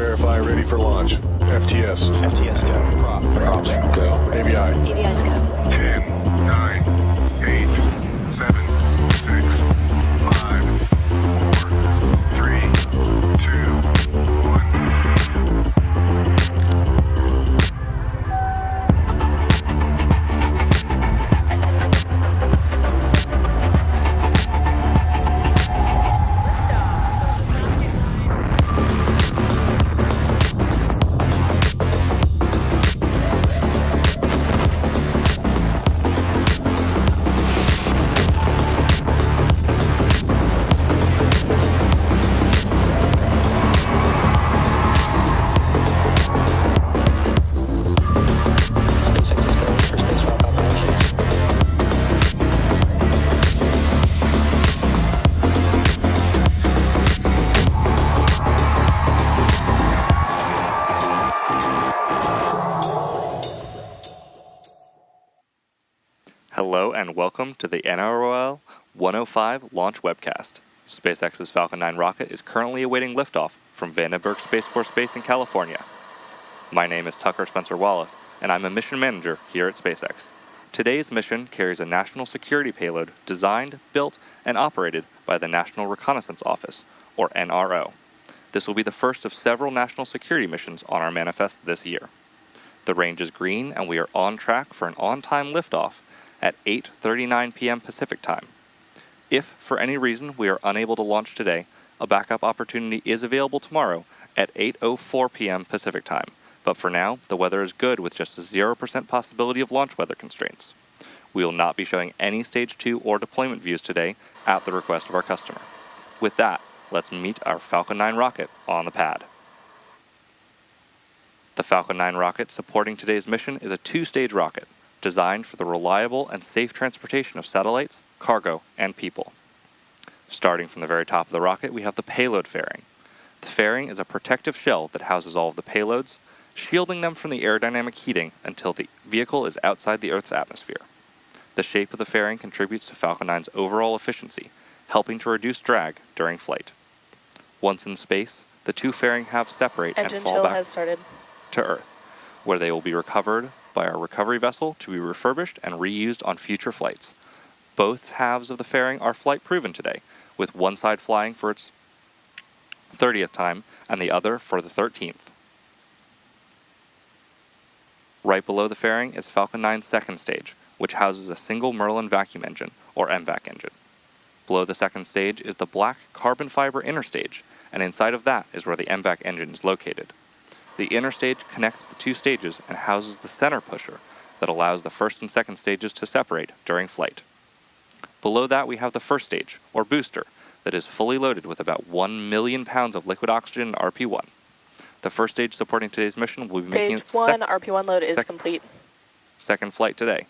verify ready for launch. FTS. FTS go. Props go. ABI. ABI's go. 10, 9, 8, 7, 6, 5, 4, 3, 2, 1. Hello and welcome to the NROL-105 launch webcast. SpaceX's Falcon 9 rocket is currently awaiting liftoff from Vandenberg Space Force Base in California. My name is Tucker Spencer Wallace, and I'm a mission manager here at SpaceX. Today's mission carries a national security payload designed, built, and operated by the National Reconnaissance Office, or NRO. This will be the first of several national security missions on our manifest this year. The range is green, and we are on track for an on-time liftoff at 8:39 p.m. Pacific Time. If, for any reason, we are unable to launch today, a backup opportunity is available tomorrow at 8:04 p.m. Pacific Time, but for now, the weather is good with just a 0% possibility of launch weather constraints. We will not be showing any Stage 2 or deployment views today at the request of our customer. With that, let's meet our Falcon 9 rocket on the pad. The Falcon 9 rocket supporting today's mission is a two-stage rocket, designed for the reliable and safe transportation of satellites, cargo, and people. Starting from the very top of the rocket, we have the payload fairing. The fairing is a protective shell that houses all of the payloads, shielding them from the aerodynamic heating until the vehicle is outside the Earth's atmosphere. The shape of the fairing contributes to Falcon 9's overall efficiency, helping to reduce drag during flight. Once in space, the two fairing halves separate and fall back to Earth, where they will be recovered by our recovery vessel to be refurbished and reused on future flights. Both halves of the fairing are flight proven today, with one side flying for its 30th time and the other for the 13th. Right below the fairing is Falcon 9's second stage, which houses a single Merlin vacuum engine, or MVAC engine. Below the second stage is the black carbon fiber inner stage, and inside of that is where the MVAC engine is located. The inner stage connects the two stages and houses the center pusher that allows the first and second stages to separate during flight. Below that we have the first stage, or booster, that is fully loaded with about 1 million pounds of liquid oxygen and RP-1. The first stage supporting today's mission will be making its RP-1 load is complete. Second flight today.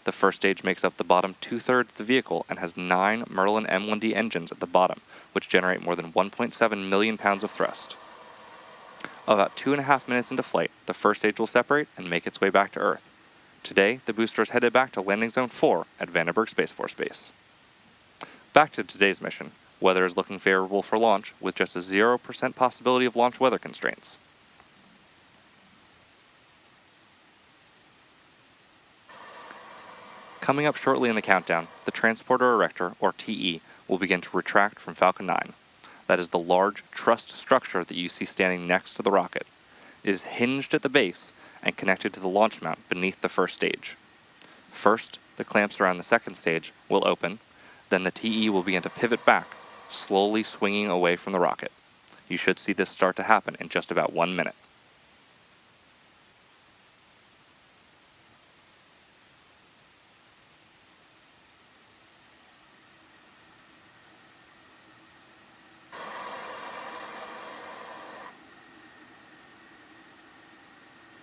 The first stage makes up the bottom two-thirds of the vehicle and has 9 Merlin M1D engines at the bottom, which generate more than 1.7 million pounds of thrust. About 2.5 minutes into flight, the first stage will separate and make its way back to Earth. Today, the booster is headed back to Landing Zone 4 at Vandenberg Space Force Base. Back to today's mission. Weather is looking favorable for launch, with just a 0% possibility of launch weather constraints. Coming up shortly in the countdown, the Transporter Erector, or TE, will begin to retract from Falcon 9. That is the large trussed structure that you see standing next to the rocket. It is hinged at the base and connected to the launch mount beneath the first stage. First, the clamps around the second stage will open, then the TE will begin to pivot back, slowly swinging away from the rocket. You should see this start to happen in just about 1 minute.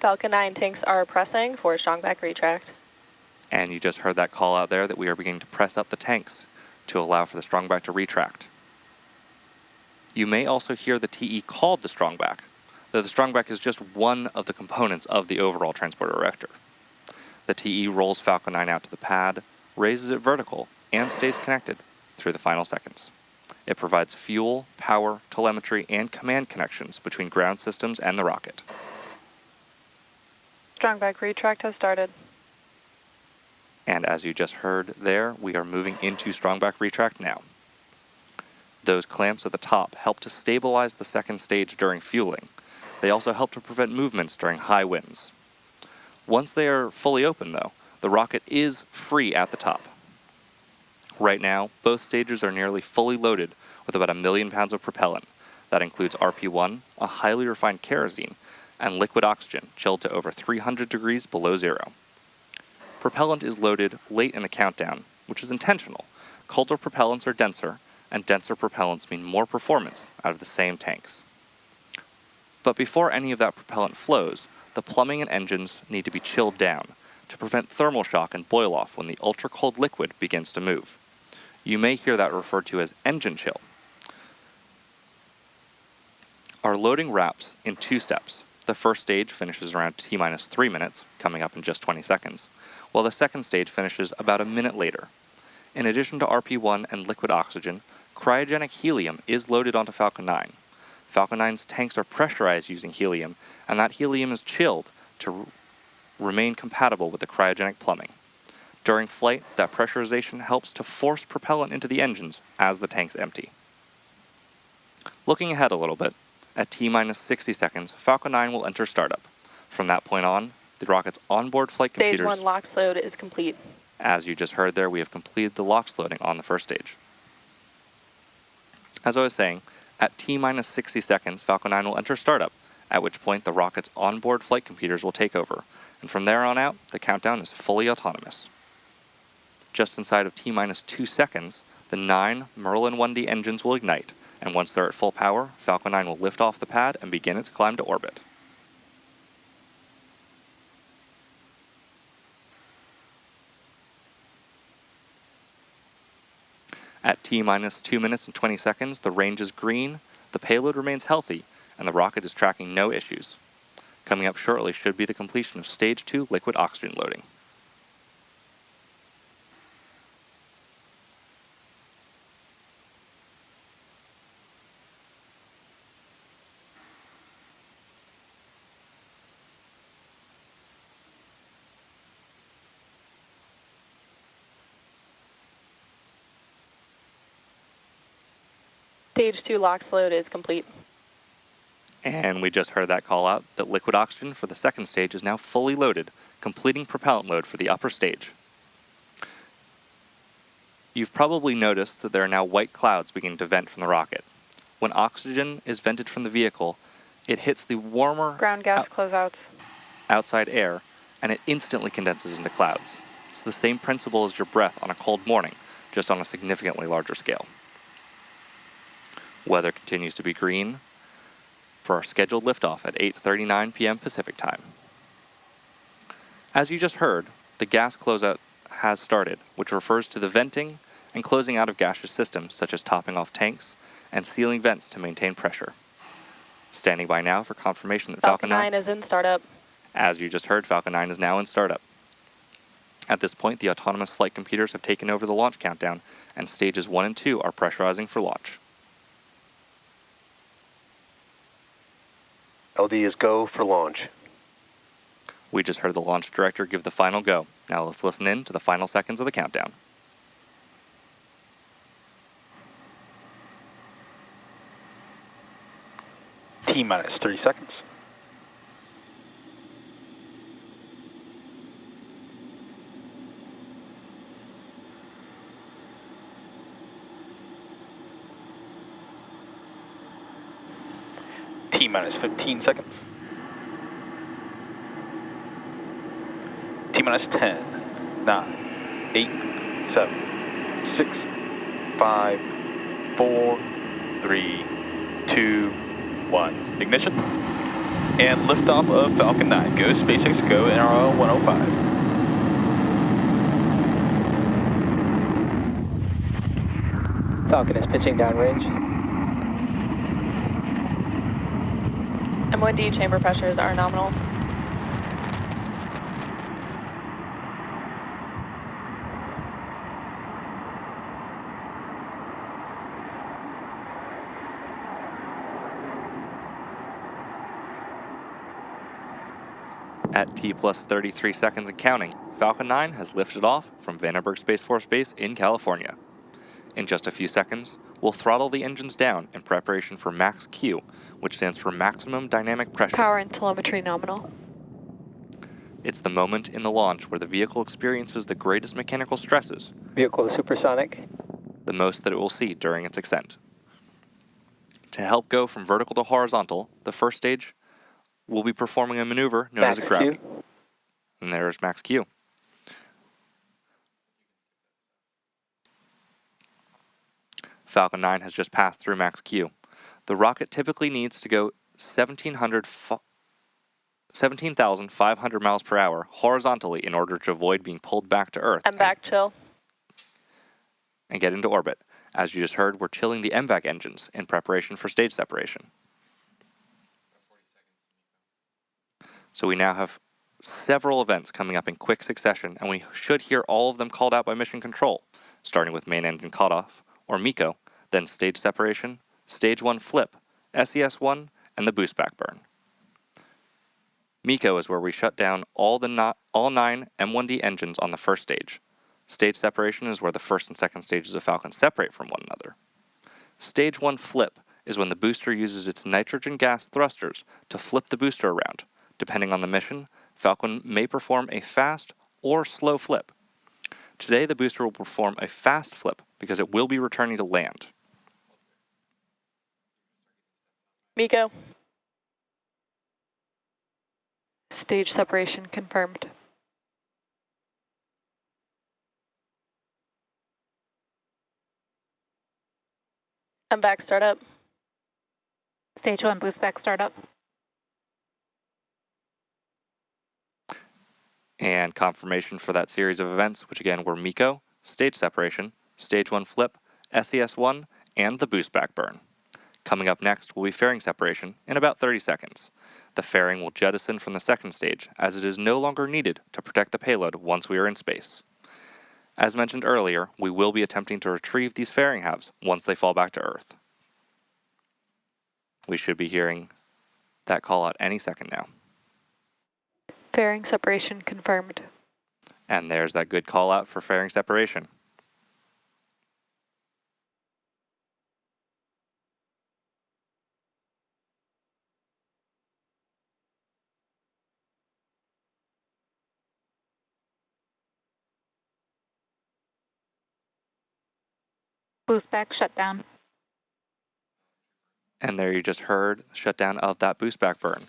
Falcon 9 tanks are pressing for strong back retract. And you just heard that call out there that we are beginning to press up the tanks to allow for the strong back to retract. You may also hear the TE called the strong back, though the strong back is just one of the components of the overall transporter erector. The TE rolls Falcon 9 out to the pad, raises it vertical, and stays connected through the final seconds. It provides fuel, power, telemetry, and command connections between ground systems and the rocket. Strongback retract has started. And as you just heard there, we are moving into strongback retract now. Those clamps at the top help to stabilize the second stage during fueling. They also help to prevent movements during high winds. Once they are fully open, though, the rocket is free at the top. Right now, both stages are nearly fully loaded with about 1 million pounds of propellant. That includes RP-1, a highly refined kerosene, and liquid oxygen chilled to over 300 degrees below zero. Propellant is loaded late in the countdown, which is intentional. Colder propellants are denser, and denser propellants mean more performance out of the same tanks. But before any of that propellant flows, the plumbing and engines need to be chilled down to prevent thermal shock and boil-off when the ultra-cold liquid begins to move. You may hear that referred to as engine chill. Our loading wraps in 2 steps. The first stage finishes around T-minus 3 minutes, coming up in just 20 seconds, while the second stage finishes about a minute later. In addition to RP-1 and liquid oxygen, cryogenic helium is loaded onto Falcon 9. Falcon 9's tanks are pressurized using helium, and that helium is chilled to remain compatible with the cryogenic plumbing. During flight, that pressurization helps to force propellant into the engines as the tanks empty. Looking ahead a little bit, at T-minus 60 seconds, Falcon 9 will enter startup. From that point on, the rocket's onboard flight computers... Stage 1 LOX load is complete. As you just heard there, we have completed the LOX loading on the first stage. As I was saying, at T-minus 60 seconds, Falcon 9 will enter startup, at which point the rocket's onboard flight computers will take over, and from there on out, the countdown is fully autonomous. Just inside of T-minus 2 seconds, the 9 Merlin-1D engines will ignite, and once they're at full power, Falcon 9 will lift off the pad and begin its climb to orbit. At T-minus 2 minutes and 20 seconds, the range is green, the payload remains healthy, and the rocket is tracking no issues. Coming up shortly should be the completion of Stage 2 liquid oxygen loading. Stage 2 LOX load is complete. And we just heard that call out that liquid oxygen for the second stage is now fully loaded, completing propellant load for the upper stage. You've probably noticed that there are now white clouds beginning to vent from the rocket. When oxygen is vented from the vehicle, it hits the warmer Ground gas closeouts. outside air, and it instantly condenses into clouds. It's the same principle as your breath on a cold morning, just on a significantly larger scale. Weather continues to be green for our scheduled liftoff at 8:39 p.m. Pacific time. As you just heard, the gas closeout has started, which refers to the venting and closing out of gaseous systems, such as topping off tanks and sealing vents to maintain pressure. Standing by now for confirmation that Falcon 9 is in startup. As you just heard, Falcon 9 is now in startup. At this point, the autonomous flight computers have taken over the launch countdown, and stages 1 and 2 are pressurizing for launch. LD is go for launch. We just heard the launch director give the final go. Now let's listen in to the final seconds of the countdown. T-minus 30 seconds. T-minus 15 seconds. T-minus 10, 9, 8, 7, 6, 5, 4, 3, 2, 1. Ignition. And liftoff of Falcon 9. Go SpaceX, go NROL-105. Falcon is pitching downrange. M1D chamber pressures are nominal. At T plus 33 seconds and counting, Falcon 9 has lifted off from Vandenberg Space Force Base in California. In just a few seconds, we'll throttle the engines down in preparation for Max Q, which stands for Maximum Dynamic Pressure. Power and telemetry nominal. It's the moment in the launch where the vehicle experiences the greatest mechanical stresses, Vehicle is supersonic. the most that it will see during its ascent. To help go from vertical to horizontal, the first stage will be performing a maneuver known as a Max gravity. Q. And there's Max Q. Falcon 9 has just passed through Max Q. The rocket typically needs to go 17,500 miles per hour horizontally in order to avoid being pulled back to Earth MVAC chill. and get into orbit. As you just heard, we're chilling the MVAC engines in preparation for stage separation. So we now have several events coming up in quick succession, and we should hear all of them called out by Mission Control, starting with main engine cutoff, or MECO, then stage separation, stage 1 flip, SES-1, and the boost back burn. MECO is where we shut down all 9 M1D engines on the first stage. Stage separation is where the first and second stages of Falcon separate from one another. Stage 1 flip is when the booster uses its nitrogen gas thrusters to flip the booster around. Depending on the mission, Falcon may perform a fast or slow flip. Today, the booster will perform a fast flip because it will be returning to land. MECO. Stage separation confirmed. MVAC startup. Stage 1 boost back startup. And confirmation for that series of events, which again were MECO, stage separation, stage 1 flip, SES-1, and the boost back burn. Coming up next will be fairing separation in about 30 seconds. The fairing will jettison from the second stage, as it is no longer needed to protect the payload once we are in space. As mentioned earlier, we will be attempting to retrieve these fairing halves once they fall back to Earth. We should be hearing that call out any second now. Fairing separation confirmed. And there's that good call out for fairing separation. Boost back shutdown. And there you just heard shutdown of that boost back burn.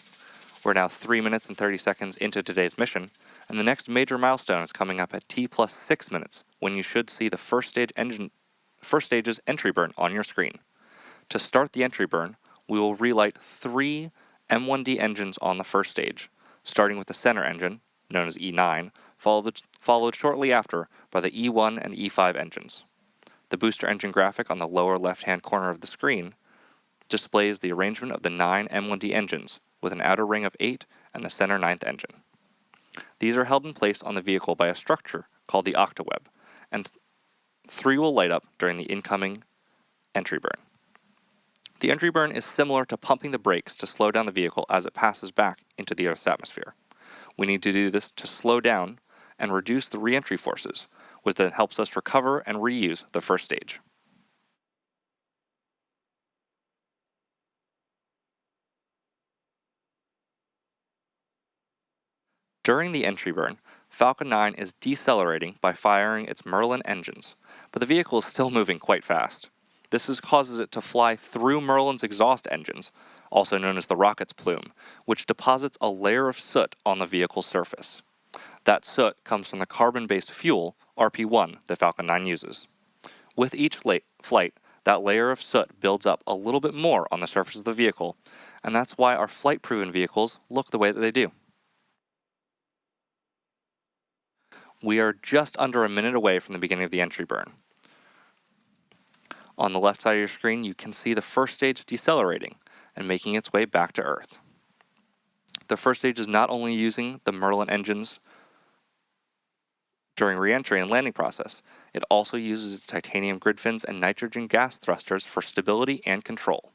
We're now 3 minutes and 30 seconds into today's mission, and the next major milestone is coming up at T plus 6 minutes, when you should see the first stage's entry burn on your screen. To start the entry burn, we will relight 3 M1D engines on the first stage, starting with the center engine, known as E9, followed shortly after by the E1 and E5 engines. The booster engine graphic on the lower left-hand corner of the screen displays the arrangement of the 9 M1D engines, with an outer ring of 8 and the center 9th engine. These are held in place on the vehicle by a structure called the octaweb, and 3 will light up during the incoming entry burn. The entry burn is similar to pumping the brakes to slow down the vehicle as it passes back into the Earth's atmosphere. We need to do this to slow down and reduce the re-entry forces, which then helps us recover and reuse the first stage. During the entry burn, Falcon 9 is decelerating by firing its Merlin engines, but the vehicle is still moving quite fast. This causes it to fly through Merlin's exhaust engines, also known as the rocket's plume, which deposits a layer of soot on the vehicle's surface. That soot comes from the carbon-based fuel, RP-1, that Falcon 9 uses. With each flight, that layer of soot builds up a little bit more on the surface of the vehicle, and that's why our flight-proven vehicles look the way that they do. We are just under a minute away from the beginning of the entry burn. On the left side of your screen, you can see the first stage decelerating and making its way back to Earth. The first stage is not only using the Merlin engines during re-entry and landing process, it also uses its titanium grid fins and nitrogen gas thrusters for stability and control.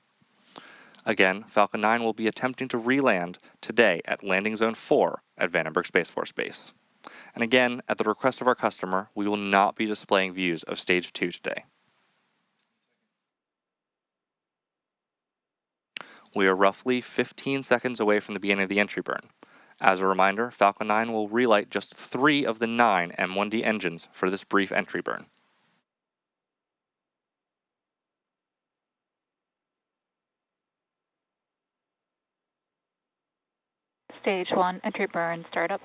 Again, Falcon 9 will be attempting to re-land today at Landing Zone 4 at Vandenberg Space Force Base. And again, at the request of our customer, we will not be displaying views of Stage 2 today. We are roughly 15 seconds away from the beginning of the entry burn. As a reminder, Falcon 9 will relight just 3 of the 9 M1D engines for this brief entry burn. Stage 1, entry burn, startup.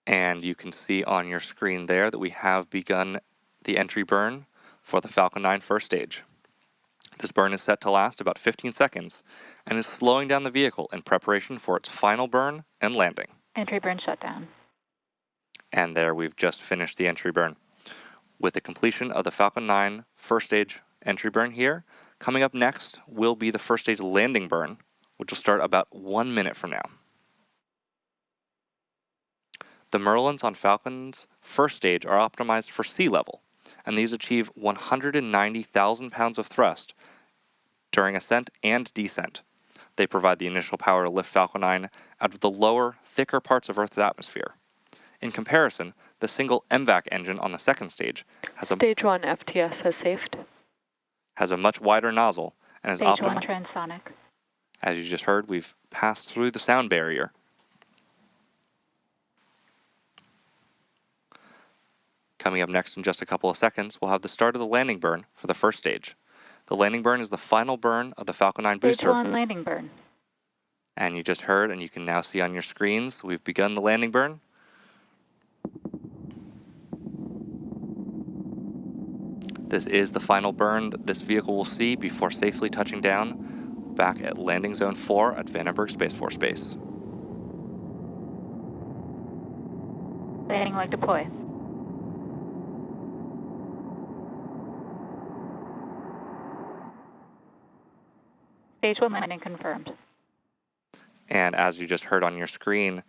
And you can see on your screen there that we have begun the entry burn for the Falcon 9 first stage. This burn is set to last about 15 seconds and is slowing down the vehicle in preparation for its final burn and landing. Entry burn shutdown. And there we've just finished the entry burn. With the completion of the Falcon 9 first stage entry burn here, coming up next will be the first stage landing burn, which will start about 1 minute from now. The Merlins on Falcon's first stage are optimized for sea level, and these achieve 190,000 pounds of thrust during ascent and descent. They provide the initial power to lift Falcon 9 out of the lower, thicker parts of Earth's atmosphere. In comparison, the single MVAC engine on the second stage has a Stage 1 FTS has safed. has a much wider nozzle and is Stage 1 optimized. transonic. As you just heard, we've passed through the sound barrier. Coming up next in just a couple of seconds, we'll have the start of the landing burn for the first stage. The landing burn is the final burn of the Falcon 9 Stage booster. 1 landing burn. And you just heard, and you can now see on your screens, we've begun the landing burn. This is the final burn that this vehicle will see before safely touching down back at Landing Zone 4 at Vandenberg Space Force Base. Landing leg deploy. Stage 1 landing confirmed. And as you just heard on your screen,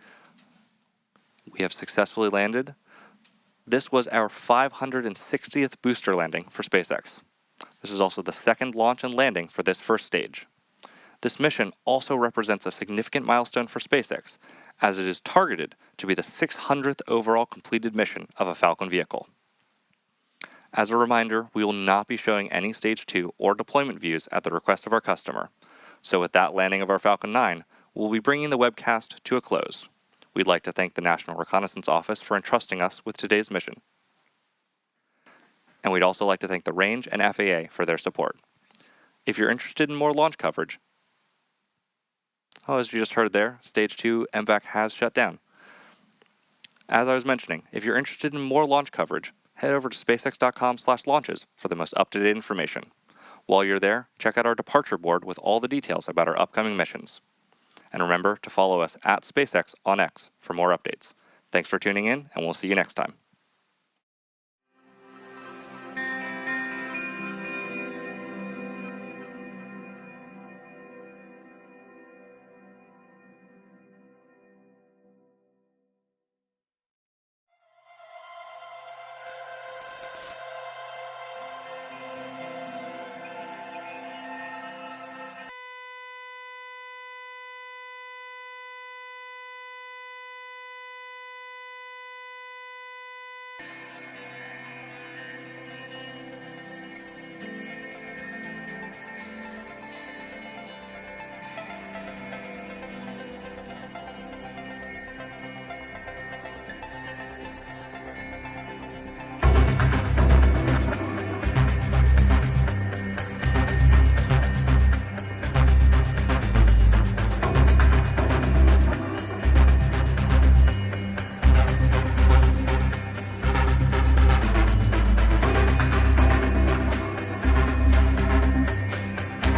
we have successfully landed. This was our 560th booster landing for SpaceX. This is also the second launch and landing for this first stage. This mission also represents a significant milestone for SpaceX, as it is targeted to be the 600th overall completed mission of a Falcon vehicle. As a reminder, we will not be showing any Stage 2 or deployment views at the request of our customer. So with that landing of our Falcon 9, we'll be bringing the webcast to a close. We'd like to thank the National Reconnaissance Office for entrusting us with today's mission. And we'd also like to thank the Range and FAA for their support. If you're interested in more launch coverage, as you just heard there, Stage 2 MVAC has shut down. As I was mentioning, if you're interested in more launch coverage, head over to spacex.com/launches for the most up-to-date information. While you're there, check out our departure board with all the details about our upcoming missions. And remember to follow us at SpaceX on X for more updates. Thanks for tuning in, and we'll see you next time.